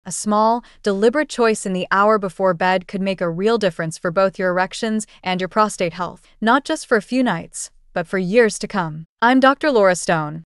A small, deliberate choice in the hour before bed could make a real difference for both your erections and your prostate health, not just for a few nights, but for years to come. I'm Dr. Laura Stone.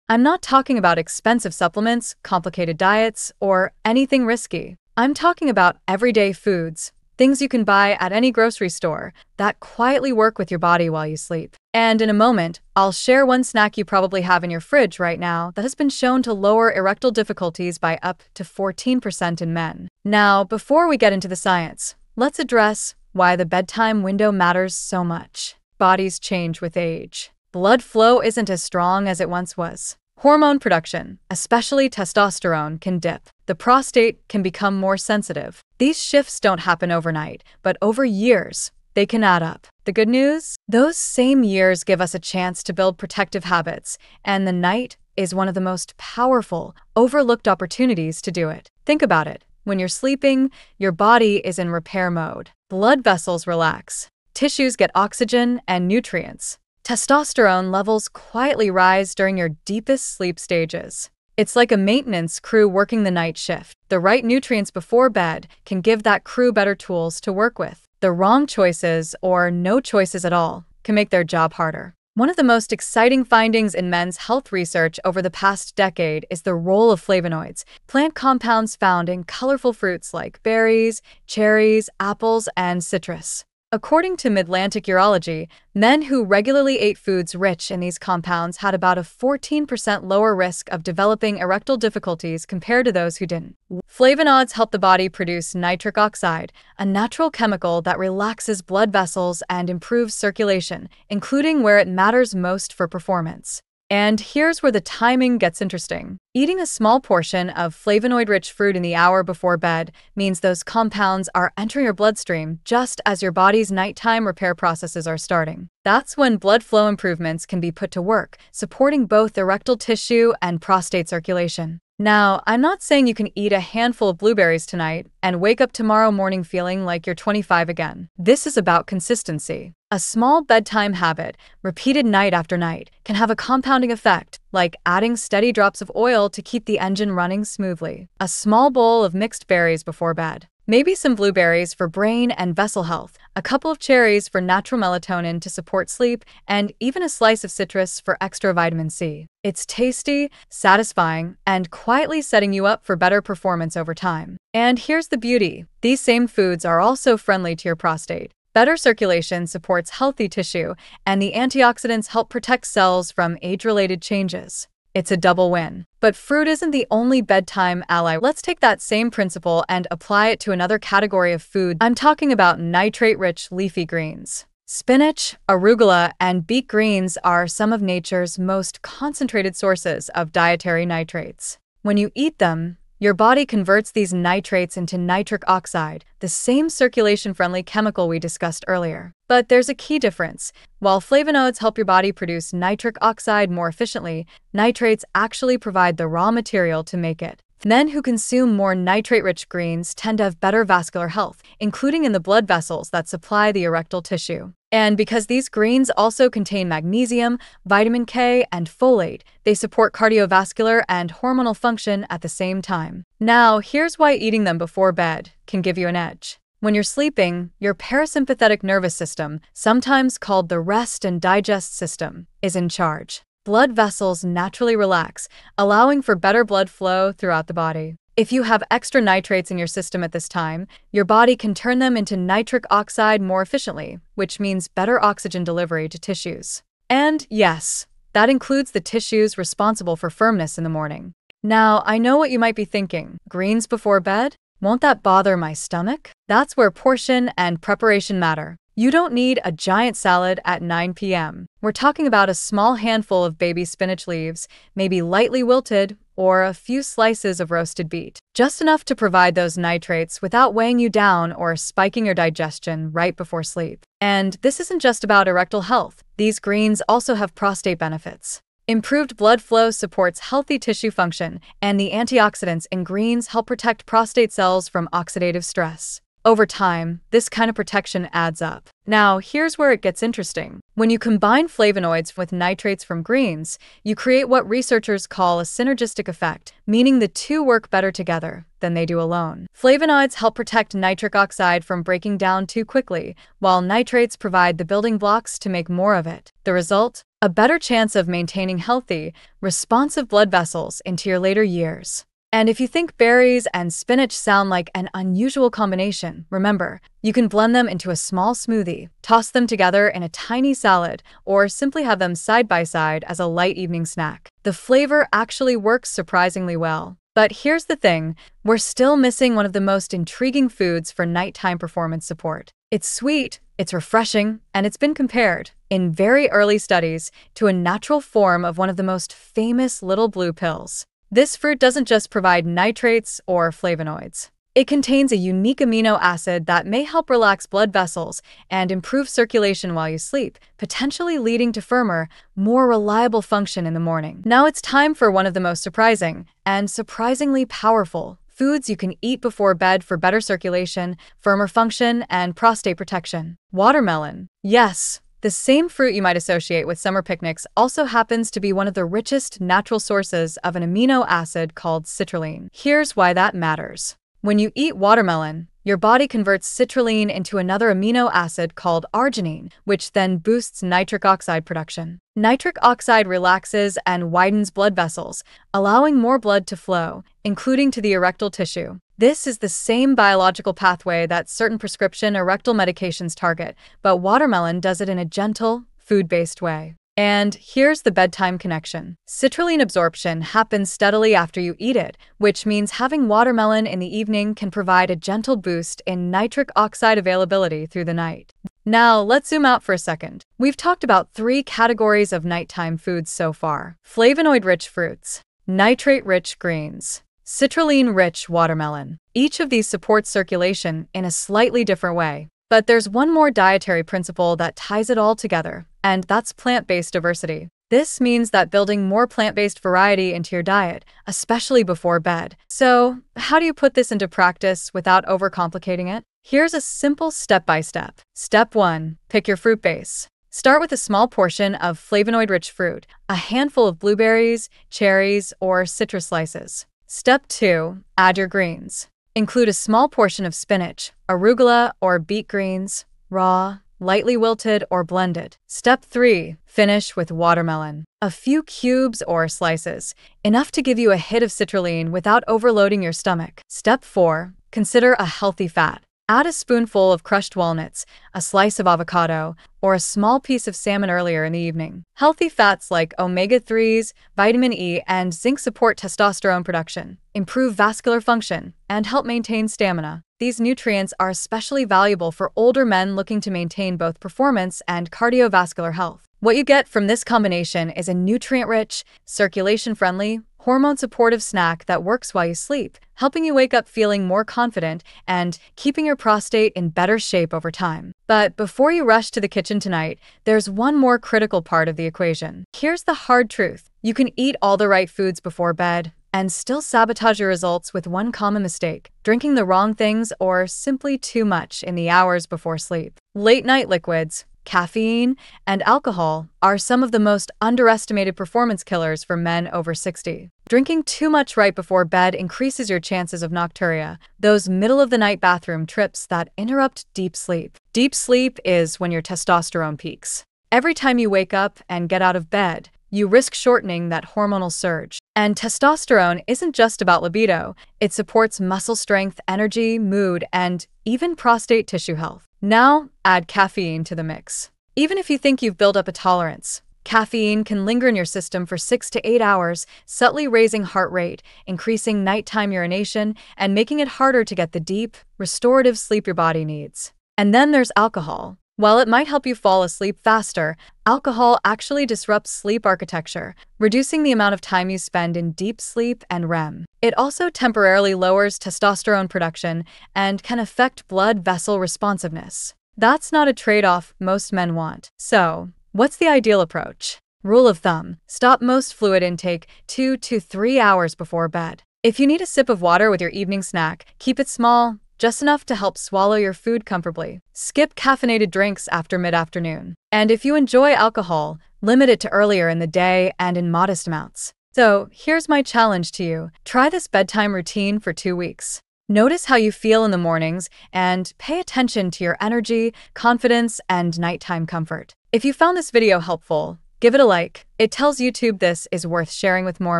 I'm not talking about expensive supplements, complicated diets, or anything risky. I'm talking about everyday foods, things you can buy at any grocery store that quietly work with your body while you sleep. And in a moment, I'll share one snack you probably have in your fridge right now that has been shown to lower erectile difficulties by up to 14% in men. Now, before we get into the science, let's address why the bedtime window matters so much. Bodies change with age. Blood flow isn't as strong as it once was. Hormone production, especially testosterone, can dip. The prostate can become more sensitive. These shifts don't happen overnight, but over years, they can add up. The good news? Those same years give us a chance to build protective habits, and the night is one of the most powerful, overlooked opportunities to do it. Think about it. When you're sleeping, your body is in repair mode. Blood vessels relax. Tissues get oxygen and nutrients. Testosterone levels quietly rise during your deepest sleep stages. It's like a maintenance crew working the night shift. The right nutrients before bed can give that crew better tools to work with. The wrong choices, or no choices at all, can make their job harder. One of the most exciting findings in men's health research over the past decade is the role of flavonoids, plant compounds found in colorful fruits like berries, cherries, apples, and citrus. According to Mid-Atlantic Urology, men who regularly ate foods rich in these compounds had about a 14% lower risk of developing erectile difficulties compared to those who didn't. Flavonoids help the body produce nitric oxide, a natural chemical that relaxes blood vessels and improves circulation, including where it matters most for performance. And here's where the timing gets interesting. Eating a small portion of flavonoid-rich fruit in the hour before bed means those compounds are entering your bloodstream just as your body's nighttime repair processes are starting. That's when blood flow improvements can be put to work, supporting both erectile tissue and prostate circulation. Now, I'm not saying you can eat a handful of blueberries tonight and wake up tomorrow morning feeling like you're 25 again. This is about consistency. A small bedtime habit, repeated night after night, can have a compounding effect, like adding steady drops of oil to keep the engine running smoothly. A small bowl of mixed berries before bed. Maybe some blueberries for brain and vessel health, a couple of cherries for natural melatonin to support sleep, and even a slice of citrus for extra vitamin C. It's tasty, satisfying, and quietly setting you up for better performance over time. And here's the beauty. These same foods are also friendly to your prostate. Better circulation supports healthy tissue, and the antioxidants help protect cells from age-related changes. It's a double win. But fruit isn't the only bedtime ally. Let's take that same principle and apply it to another category of food. I'm talking about nitrate-rich leafy greens. Spinach, arugula, and beet greens are some of nature's most concentrated sources of dietary nitrates. When you eat them, your body converts these nitrates into nitric oxide, the same circulation-friendly chemical we discussed earlier. But there's a key difference. While flavonoids help your body produce nitric oxide more efficiently, nitrates actually provide the raw material to make it. Men who consume more nitrate-rich greens tend to have better vascular health, including in the blood vessels that supply the erectile tissue. And because these greens also contain magnesium, vitamin K, and folate, they support cardiovascular and hormonal function at the same time. Now, here's why eating them before bed can give you an edge. When you're sleeping, your parasympathetic nervous system, sometimes called the rest and digest system, is in charge. Blood vessels naturally relax, allowing for better blood flow throughout the body. If you have extra nitrates in your system at this time, your body can turn them into nitric oxide more efficiently, which means better oxygen delivery to tissues. And yes, that includes the tissues responsible for firmness in the morning. Now, I know what you might be thinking. Greens before bed? Won't that bother my stomach? That's where portion and preparation matter. You don't need a giant salad at 9 p.m. We're talking about a small handful of baby spinach leaves, maybe lightly wilted, or a few slices of roasted beet. Just enough to provide those nitrates without weighing you down or spiking your digestion right before sleep. And this isn't just about erectile health. These greens also have prostate benefits. Improved blood flow supports healthy tissue function, and the antioxidants in greens help protect prostate cells from oxidative stress. Over time, this kind of protection adds up. Now, here's where it gets interesting. When you combine flavonoids with nitrates from greens, you create what researchers call a synergistic effect, meaning the two work better together than they do alone. Flavonoids help protect nitric oxide from breaking down too quickly, while nitrates provide the building blocks to make more of it. The result? A better chance of maintaining healthy, responsive blood vessels into your later years. And if you think berries and spinach sound like an unusual combination, remember, you can blend them into a small smoothie, toss them together in a tiny salad, or simply have them side by side as a light evening snack. The flavor actually works surprisingly well. But here's the thing, we're still missing one of the most intriguing foods for nighttime performance support. It's sweet, it's refreshing, and it's been compared, in very early studies, to a natural form of one of the most famous little blue pills. This fruit doesn't just provide nitrates or flavonoids. It contains a unique amino acid that may help relax blood vessels and improve circulation while you sleep, potentially leading to firmer, more reliable function in the morning. Now it's time for one of the most surprising and surprisingly powerful foods you can eat before bed for better circulation, firmer function, and prostate protection. Watermelon. Yes. The same fruit you might associate with summer picnics also happens to be one of the richest natural sources of an amino acid called citrulline. Here's why that matters. When you eat watermelon, your body converts citrulline into another amino acid called arginine, which then boosts nitric oxide production. Nitric oxide relaxes and widens blood vessels, allowing more blood to flow, including to the erectile tissue. This is the same biological pathway that certain prescription erectile medications target, but watermelon does it in a gentle, food-based way. And here's the bedtime connection. Citrulline absorption happens steadily after you eat it, which means having watermelon in the evening can provide a gentle boost in nitric oxide availability through the night. Now, let's zoom out for a second. We've talked about 3 categories of nighttime foods so far: flavonoid-rich fruits, nitrate-rich greens, citrulline-rich watermelon. Each of these supports circulation in a slightly different way. But there's one more dietary principle that ties it all together, and that's plant-based diversity. This means that building more plant-based variety into your diet, especially before bed. So, how do you put this into practice without overcomplicating it? Here's a simple step-by-step. Step 1. Pick your fruit base. Start with a small portion of flavonoid-rich fruit, a handful of blueberries, cherries, or citrus slices. Step 2. Add your greens. Include a small portion of spinach, arugula, or beet greens, raw, lightly wilted, or blended. Step 3. Finish with watermelon. A few cubes or slices, enough to give you a hit of citrulline without overloading your stomach. Step 4. Consider a healthy fat. Add a spoonful of crushed walnuts, a slice of avocado, or a small piece of salmon earlier in the evening. Healthy fats like omega-3s, vitamin E, and zinc support testosterone production, improve vascular function, and help maintain stamina. These nutrients are especially valuable for older men looking to maintain both performance and cardiovascular health. What you get from this combination is a nutrient-rich, circulation-friendly, hormone-supportive snack that works while you sleep, helping you wake up feeling more confident and keeping your prostate in better shape over time. But before you rush to the kitchen tonight, there's one more critical part of the equation. Here's the hard truth. You can eat all the right foods before bed and still sabotage your results with one common mistake: drinking the wrong things or simply too much in the hours before sleep. Late-night liquids, caffeine, and alcohol are some of the most underestimated performance killers for men over 60. Drinking too much right before bed increases your chances of nocturia, those middle-of-the-night bathroom trips that interrupt deep sleep. Deep sleep is when your testosterone peaks. Every time you wake up and get out of bed, you risk shortening that hormonal surge. And testosterone isn't just about libido. It supports muscle strength, energy, mood, and even prostate tissue health. Now, add caffeine to the mix. Even if you think you've built up a tolerance, caffeine can linger in your system for 6 to 8 hours, subtly raising heart rate, increasing nighttime urination, and making it harder to get the deep, restorative sleep your body needs. And then there's alcohol. While it might help you fall asleep faster, alcohol actually disrupts sleep architecture, reducing the amount of time you spend in deep sleep and REM. It also temporarily lowers testosterone production and can affect blood vessel responsiveness. That's not a trade-off most men want. So, what's the ideal approach? Rule of thumb: stop most fluid intake 2 to 3 hours before bed. If you need a sip of water with your evening snack, keep it small, just enough to help swallow your food comfortably. Skip caffeinated drinks after mid-afternoon. And if you enjoy alcohol, limit it to earlier in the day and in modest amounts. So, here's my challenge to you. Try this bedtime routine for 2 weeks. Notice how you feel in the mornings and pay attention to your energy, confidence, and nighttime comfort. If you found this video helpful, give it a like. It tells YouTube this is worth sharing with more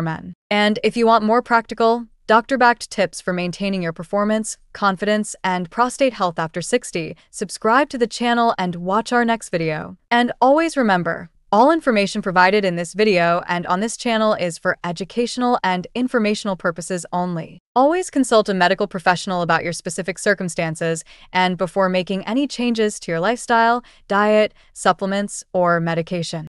men. And if you want more practical, doctor-backed tips for maintaining your performance, confidence, and prostate health after 60, subscribe to the channel and watch our next video. And always remember, all information provided in this video and on this channel is for educational and informational purposes only. Always consult a medical professional about your specific circumstances and before making any changes to your lifestyle, diet, supplements, or medication.